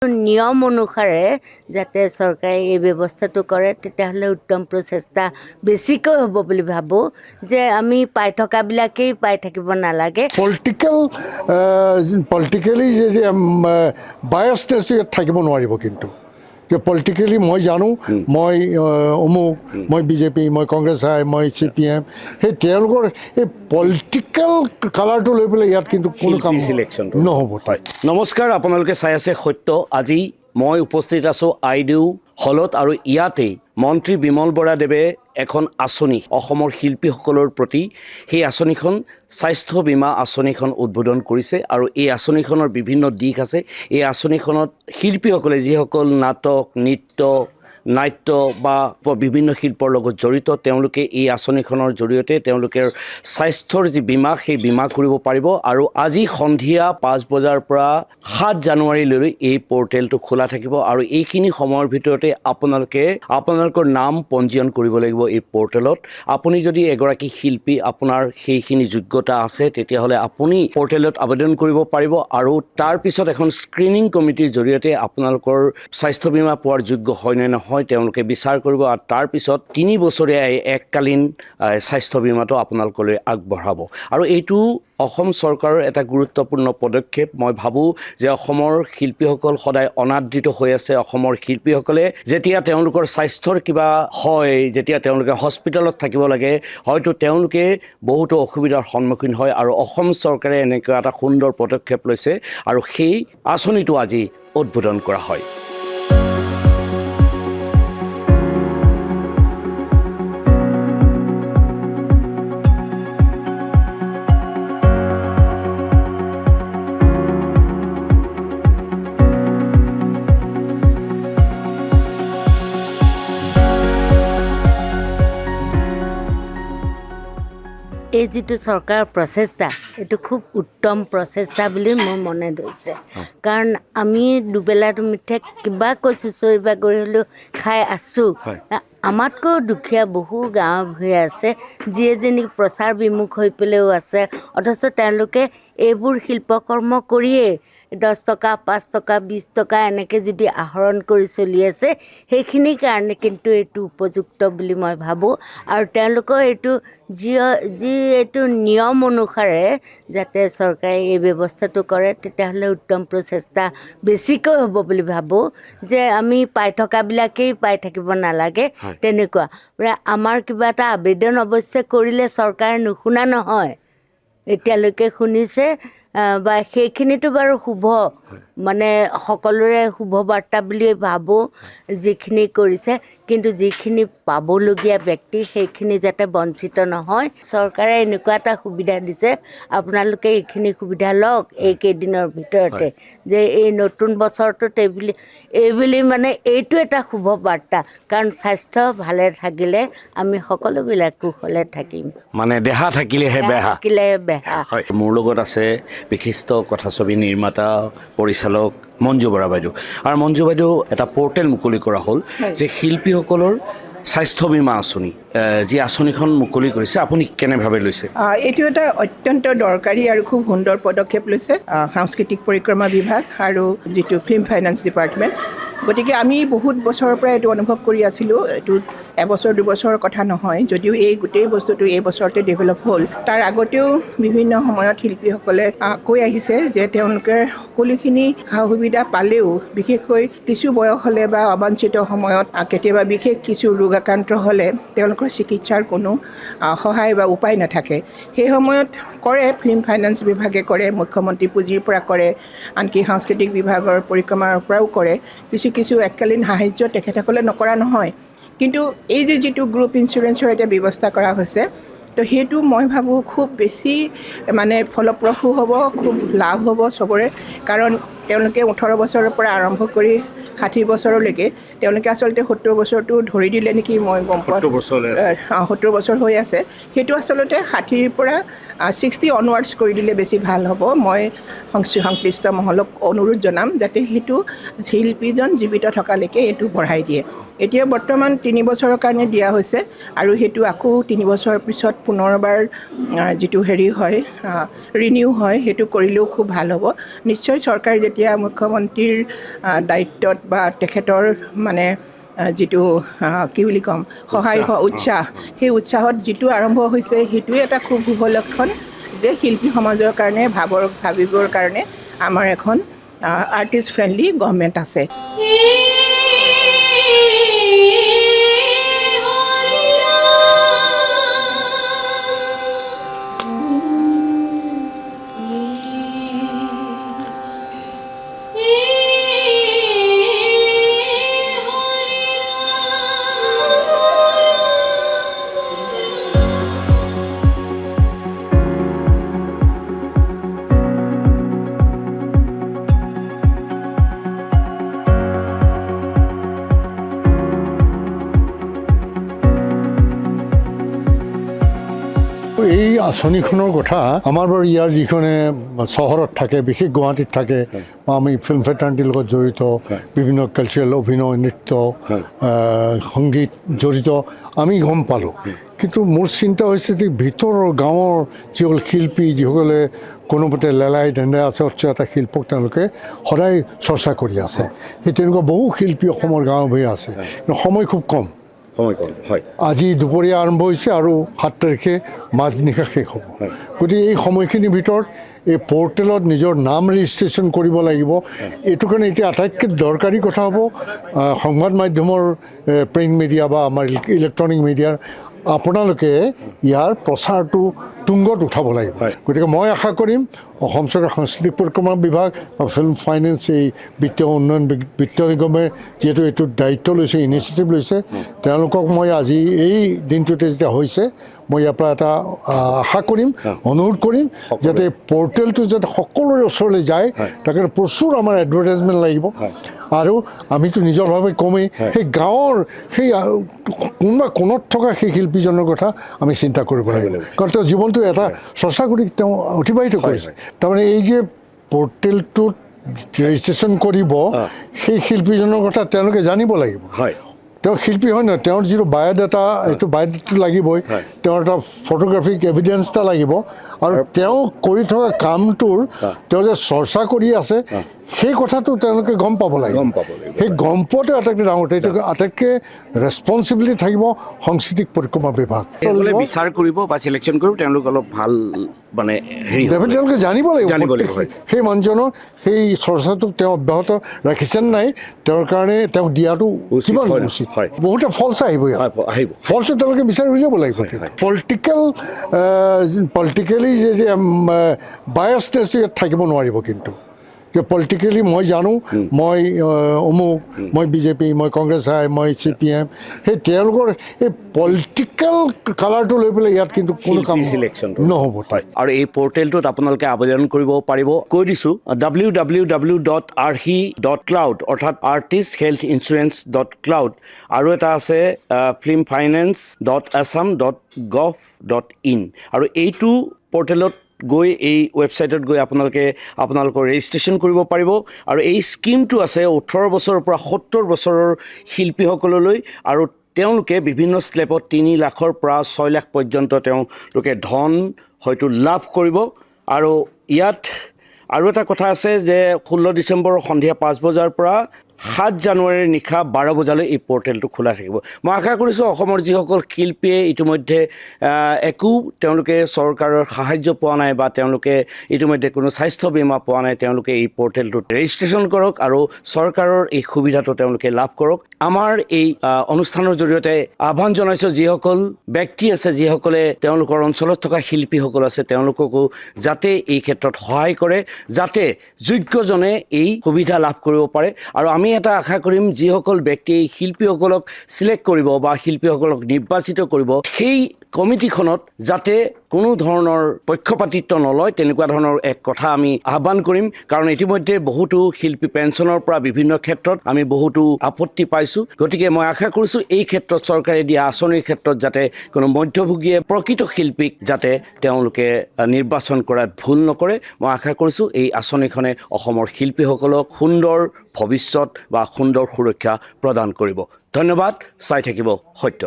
নিয়ম অনুসাৰে যাতে চৰকাৰে এই ব্যৱস্থাটো কৰে তেতিয়াহ'লে উত্তম প্ৰচেষ্টা বেছিকৈ হ'ব বুলি ভাবোঁ যে আমি পাই থকাবিলাকেই পাই থাকিব নালাগে। পলিটিকেলি যে বায়াছনেছ ইয়াত থাকিব নোৱাৰিব কিন্তু যে পলিটিকেলি মই জানো মই অমুক মই বিজেপি মই কংগ্ৰেছ মই CPM সেই তেওঁলোকৰ এই পলিটিকেল কালাৰটো লৈ পেলাই ইয়াত কিন্তু কোনো কাম নহ'ব। নমস্কাৰ, আপোনালোকে চাই আছে সত্য। আজি মই উপস্থিত আছোঁ আইডিউ হলত আৰু ইয়াতেই মন্ত্ৰী বিমল বৰাদেৱে এখন আঁচনি অসমৰ শিল্পীসকলৰ প্ৰতি সেই আঁচনিখন স্বাস্থ্য বীমা আঁচনিখন উদ্বোধন কৰিছে আৰু এই আঁচনিখনৰ বিভিন্ন দিশ আছে। এই আঁচনিখনত শিল্পীসকলে যিসকল নাটক নৃত্য নাট্য বা বিভিন্ন শিল্পৰ লগত জড়িত তেওঁলোকে এই আঁচনিখনৰ জৰিয়তে তেওঁলোকৰ স্বাস্থ্যৰ যি বীমা সেই বীমা কৰিব পাৰিব। আৰু আজি সন্ধিয়া 5 বজাৰ পৰা 7 জানুৱাৰীলৈ এই পৰ্টেলটো খোলা থাকিব আৰু এইখিনি সময়ৰ ভিতৰতে আপোনালোকৰ নাম পঞ্জীয়ন কৰিব লাগিব এই পৰ্টেলত। আপুনি যদি এগৰাকী শিল্পী আপোনাৰ সেইখিনি যোগ্যতা আছে তেতিয়াহ'লে আপুনি পৰ্টেলত আবেদন কৰিব পাৰিব আৰু তাৰপিছত এখন স্ক্ৰিনিং কমিটিৰ জৰিয়তে আপোনালোকৰ স্বাস্থ্য বীমা পোৱাৰ যোগ্য হয় নে নহয় তেওঁলোকে বিচাৰ কৰিব আৰু তাৰপিছত 3 বছৰীয়া এককালীন স্বাস্থ্য বীমাটো আপোনালোকলৈ আগবঢ়াব। আৰু এইটো অসম চৰকাৰৰ এটা গুৰুত্বপূৰ্ণ পদক্ষেপ। মই ভাবোঁ যে অসমৰ শিল্পীসকল সদায় অনাদৃত হৈ আছে। অসমৰ শিল্পীসকলে যেতিয়া তেওঁলোকৰ স্বাস্থ্যৰ কিবা হয়, যেতিয়া তেওঁলোকে হস্পিটেলত থাকিব লাগে, হয়তো তেওঁলোকে বহুতো অসুবিধাৰ সন্মুখীন হয় আৰু অসম চৰকাৰে এনেকুৱা এটা সুন্দৰ পদক্ষেপ লৈছে আৰু সেই আঁচনিটো আজি উদ্বোধন কৰা হয়। এই যিটো চৰকাৰৰ প্ৰচেষ্টা এইটো খুব উত্তম প্ৰচেষ্টা বুলি মোৰ মনে ধৰিছে। কাৰণ আমি দুবেলা দুমুঠে কিবা কৈ চুচৰি বাগৰি হ'লেও খাই আছোঁ। আমাতকৈ দুখীয়া বহু গাঁও ভূঞে আছে যিয়ে যেনেকৈ প্ৰচাৰ বিমুখ হৈ পেলাইও আছে, অথচ তেওঁলোকে এইবোৰ শিল্পকৰ্ম কৰিয়েই 10 টকা 5 টকা 20 টকা এনেকৈ যদি আহৰণ কৰি চলি আছে, সেইখিনিৰ কাৰণে কিন্তু এইটো উপযুক্ত বুলি মই ভাবোঁ। আৰু তেওঁলোকৰ এইটো এইটো নিয়ম অনুসাৰে যাতে চৰকাৰে এই ব্যৱস্থাটো কৰে তেতিয়াহ'লে উত্তম প্ৰচেষ্টা বেছিকৈ হ'ব বুলি ভাবোঁ যে আমি পাই থকাবিলাকেই পাই থাকিব নালাগে তেনেকুৱা। আমাৰ কিবা এটা আবেদন অৱশ্যে কৰিলে চৰকাৰে নুশুনা নহয়, এতিয়ালৈকে শুনিছে বা সেইখিনিতো বাৰু শুভ, মানে সকলোৰে শুভ বাৰ্তা বুলিয়ে ভাবোঁ যিখিনি কৰিছে। কিন্তু যিখিনি পাবলগীয়া ব্যক্তি সেইখিনি যাতে বঞ্চিত নহয়, চৰকাৰে এনেকুৱা এটা সুবিধা দিছে আপোনালোকে এইখিনি সুবিধা লওক এইকেইদিনৰ ভিতৰতে, যে এই নতুন বছৰটোত এইবুলি মানে এইটো এটা শুভ বাৰ্তা। কাৰণ স্বাস্থ্য ভালে থাকিলে আমি সকলোবিলাক কুশলে থাকিম, মানে দেহা থাকিলেহে বেহা। হয়। মোৰ লগত আছে বিশিষ্ট কথাছবি নিৰ্মাতা পৰিচালক মঞ্জু বৰা বাইদেউ। আৰু মঞ্জু বাইদেউ এটা পৰ্টেল মুকলি কৰা হ'ল যে শিল্পীসকলৰ স্বাস্থ্য বীমা আঁচনি, যি আঁচনিখন মুকলি কৰিছে আপুনি কেনেভাৱে লৈছে? এইটো এটা অত্যন্ত দৰকাৰী আৰু খুব সুন্দৰ পদক্ষেপ লৈছে সাংস্কৃতিক পৰিক্ৰমা বিভাগ আৰু যিটো ফিল্ম ফাইনেন্স ডিপাৰ্টমেণ্ট। গতিকে আমি বহুত বছৰৰ পৰা এইটো অনুভৱ কৰি আছিলোঁ। এইটো এবছৰ দুবছৰৰ কথা নহয়, যদিও এই গোটেই বস্তুটো এই বছৰতে ডেভেলপ হ'ল। তাৰ আগতেও বিভিন্ন সময়ত শিল্পীসকলে কৈ আহিছে যে তেওঁলোকে সকলোখিনি সা সুবিধা পালেও বিশেষকৈ কিছু বয়স হ'লে বা অবাঞ্ছিত সময়ত কেতিয়াবা বিশেষ কিছু ৰোগ আক্ৰান্ত হ'লে তেওঁলোকৰ চিকিৎসাৰ কোনো সহায় বা উপায় নাথাকে। সেই সময়ত কৰে ফিল্ম ফাইনেন্স বিভাগে কৰে, মুখ্যমন্ত্ৰী পুঁজিৰ পৰা কৰে, আনকি সাংস্কৃতিক বিভাগৰ পৰিক্ৰমাৰ পৰাও কৰে। কিছু এককালীন সাহায্য তেখেতসকলে নকৰা নহয়। কিন্তু এই যে যিটো গ্ৰুপ ইঞ্চুৰেঞ্চৰ এতিয়া ব্যৱস্থা কৰা হৈছে, তো সেইটো মই ভাবোঁ খুব বেছি মানে ফলপ্ৰসূ হ'ব, খুব লাভ হ'ব চবৰে। কাৰণ তেওঁলোকে 18 বছৰৰ পৰা আৰম্ভ কৰি 60 বছৰলৈকে তেওঁলোকে আচলতে 70 বছৰটো ধৰি দিলে নেকি, মই গম পোৱা 70 বছৰ হৈ আছে। সেইটো আচলতে 60ৰ পৰা 60 অনৱাৰ্ডছ কৰি দিলে বেছি ভাল হ'ব। মই সংশ্লিষ্ট মহলক অনুৰোধ জনাম যাতে সেইটো শিল্পীজন জীৱিত থকালৈকে এইটো বঢ়াই দিয়ে। এতিয়া বৰ্তমান 3 বছৰৰ কাৰণে দিয়া হৈছে আৰু সেইটো আকৌ 3 বছৰৰ পিছত পুনৰবাৰ যিটো হেৰি হয় ৰিনিউ হয়, সেইটো কৰিলেও খুব ভাল হ'ব। নিশ্চয় চৰকাৰে যেতিয়া যেতিয়া মুখ্যমন্ত্ৰীৰ দায়িত্বত বা তেখেতৰ মানে যিটো কি বুলি ক'ম সহায় উৎসাহ, সেই উৎসাহত যিটো আৰম্ভ হৈছে সেইটোৱে এটা খুব শুভ লক্ষণ যে শিল্পী সমাজৰ কাৰণে ভাবিবৰ কাৰণে আমাৰ এখন আৰ্টিষ্ট ফ্ৰেণ্ডলি গভৰ্ণমেণ্ট আছে। এই আঁচনিখনৰ কথা আমাৰ বাৰু ইয়াৰ যিখনে চহৰত থাকে, বিশেষ গুৱাহাটীত থাকে, আমি ফিল্ম ফেটাৰ্নিটিৰ লগত জড়িত, বিভিন্ন কালচাৰেল অভিনয়, নৃত্য, সংগীত জড়িত, আমি গম পালোঁ। কিন্তু মোৰ চিন্তা হৈছে যে ভিতৰৰ গাঁৱৰ যিসকল শিল্পী, যিসকলে কোনোমতে লেলাই ডেণ্ডাই আছে, এটা শিল্পক তেওঁলোকে সদায় চৰ্চা কৰি আছে, সেই তেনেকুৱা বহু শিল্পী অসমৰ গাঁৱে ভূঞে আছে, কিন্তু সময় খুব কম। আজি দুপৰীয়া আৰম্ভ হৈছে আৰু 7 তাৰিখে মাজনিশা শেষ হ'ব। গতিকে এই সময়খিনিৰ ভিতৰত এই পৰ্টেলত নিজৰ নাম ৰেজিষ্ট্ৰেশ্যন কৰিব লাগিব। এইটো কাৰণে এতিয়া আটাইতকৈ দৰকাৰী কথা হ'ব সংবাদ মাধ্যমৰ প্ৰিণ্ট মিডিয়া বা আমাৰ ইলেক্ট্ৰনিক মিডিয়াৰ আপোনালোকে ইয়াৰ প্ৰচাৰটো তুংগত উঠাব লাগিব। গতিকে মই আশা কৰিম অসম চৰকাৰৰ সাংস্কৃতিক পৰিক্ৰমা বিভাগ বা ফিল্ম ফাইনেন্স, এই বিত্তীয় উন্নয়ন বিত্ত নিগমে যিহেতু এইটো দায়িত্ব লৈছে, ইনিচিয়েটিভ লৈছে, তেওঁলোকক মই আজি এই দিনটোতে যেতিয়া হৈছে মই ইয়াৰ পৰা এটা আশা কৰিম, অনুৰোধ কৰিম যাতে পৰ্টেলটো যাতে সকলোৰে ওচৰলৈ যায়। তাকে প্ৰচুৰ আমাৰ এডভাৰটাইজমেণ্ট লাগিব। আৰু আমিতো নিজৰভাৱে কমেই সেই গাঁৱৰ সেই কোনোবা কোণত থকা সেই শিল্পীজনৰ কথা আমি চিন্তা কৰিব লাগিব, কাৰণ তেওঁ জীৱনটো এটা চৰ্চা কৰি তেওঁ অতিবাহিত কৰিছে। তাৰমানে এই যে পৰ্টেলটোত ৰেজিষ্ট্ৰেশ্যন কৰিব, সেই শিল্পীজনৰ কথা তেওঁলোকে জানিব লাগিব। তেওঁ শিল্পী হয় নহয়, তেওঁৰ যিটো বায়'ডাটা, এইটো বায়'ডাটাটো লাগিবই, তেওঁৰ এটা ফটোগ্ৰাফিক এভিডেঞ্চ এটা লাগিব, আৰু তেওঁ কৰি থকা কামটোৰ তেওঁ যে চৰ্চা কৰি আছে সেই কথাটো তেওঁলোকে গম পাব লাগিব। সেই গম পোৱাটো আটাইতকৈ ডাঙৰ, এইটো আটাইতকৈ ৰেচপনচিবিলিটি থাকিব সাংস্কৃতিক পৰিক্ৰমা বিভাগ। বিচাৰ কৰিব বা চিলেকশ্যন কৰিব, তেওঁলোক অলপ ভাল মানে তেওঁলোকে জানিব লাগিব সেই মানুহজনৰ সেই চৰ্চাটোক তেওঁ অব্যাহত ৰাখিছেনে নাই, তেওঁৰ কাৰণে তেওঁক দিয়াটো কিমান উচিত। বহুতে ফলছ আহিব, ফলছো তেওঁলোকে বিচাৰি উলিয়াব লাগিব। পলিটিকেলি যে বায়াছনেছ ইয়াত থাকিব নোৱাৰিব, কিন্তু যে পলিটিকেলি মই জানো মই অমুক, মই বিজেপি, মই কংগ্ৰেছ আই, মই CPM, সেই তেওঁলোকৰ এই পলিটিকেল কালাৰটো লৈ পেলাই ইয়াত কিন্তু কোনো কাম নহ'ব। আৰু এই পৰ্টেলটোত আপোনালোকে আবেদন কৰিব পাৰিব, কৈ দিছোঁ www.arhi.cloud অৰ্থাৎ artisthealthinsurance.cloud, আৰু এটা আছে filmfinance.assam.gov.in, আৰু এইটো পৰ্টেলত গৈ এই ৱেবছাইটত গৈ আপোনালোকৰ ৰেজিষ্ট্ৰেশ্যন কৰিব পাৰিব। আৰু এই স্কিমটো আছে 18 বছৰৰ পৰা 70 বছৰৰ শিল্পীসকললৈ, আৰু তেওঁলোকে বিভিন্ন স্লেবত 3 লাখৰ পৰা 6 লাখ পৰ্যন্ত তেওঁলোকে ধন হয়তো লাভ কৰিব। আৰু ইয়াত আৰু এটা কথা আছে যে 16 ডিচেম্বৰ সন্ধিয়া 5 বজাৰ পৰা 7 জানুৱাৰীৰ নিশা 12 বজালৈ এই পৰ্টেলটো খোলা থাকিব। মই আশা কৰিছোঁ অসমৰ যিসকল শিল্পীয়ে ইতিমধ্যে একো তেওঁলোকে চৰকাৰৰ সাহায্য পোৱা নাই বা তেওঁলোকে ইতিমধ্যে কোনো স্বাস্থ্য বীমা পোৱা নাই, তেওঁলোকে এই পৰ্টেলটোত ৰেজিষ্ট্ৰেশ্যন কৰক আৰু চৰকাৰৰ এই সুবিধাটো তেওঁলোকে লাভ কৰক। আমাৰ এই অনুষ্ঠানৰ জৰিয়তে আহ্বান জনাইছোঁ যিসকল ব্যক্তি আছে, যিসকলে তেওঁলোকৰ অঞ্চলত থকা শিল্পীসকল আছে, তেওঁলোককো যাতে এই ক্ষেত্ৰত সহায় কৰে, যাতে যোগ্যজনে এই সুবিধা লাভ কৰিব পাৰে। আৰু আমি এটা আশা কৰিম যিসকল ব্যক্তিয়ে শিল্পীসকলক চিলেক্ট কৰিব বা শিল্পীসকলক নিৰ্বাচিত কৰিব, সেই কমিটিখনত যাতে কোনো ধৰণৰ পক্ষপাতিত্ব নলয়, তেনেকুৱা ধৰণৰ এক কথা আমি আহ্বান কৰিম। কাৰণ ইতিমধ্যে বহুতো শিল্পী পেঞ্চনৰ পৰা বিভিন্ন ক্ষেত্ৰত আমি বহুতো আপত্তি পাইছোঁ। গতিকে মই আশা কৰিছোঁ এই ক্ষেত্ৰত চৰকাৰে দিয়া আঁচনিৰ ক্ষেত্ৰত যাতে কোনো মধ্যভোগীয়ে প্ৰকৃত শিল্পীক যাতে তেওঁলোকে নিৰ্বাচন কৰাত ভুল নকৰে। মই আশা কৰিছোঁ এই আঁচনিখনে অসমৰ শিল্পীসকলক সুন্দৰ ভৱিষ্যত বা সুন্দৰ সুৰক্ষা প্ৰদান কৰিব। ধন্যবাদ। চাই থাকিব সত্য।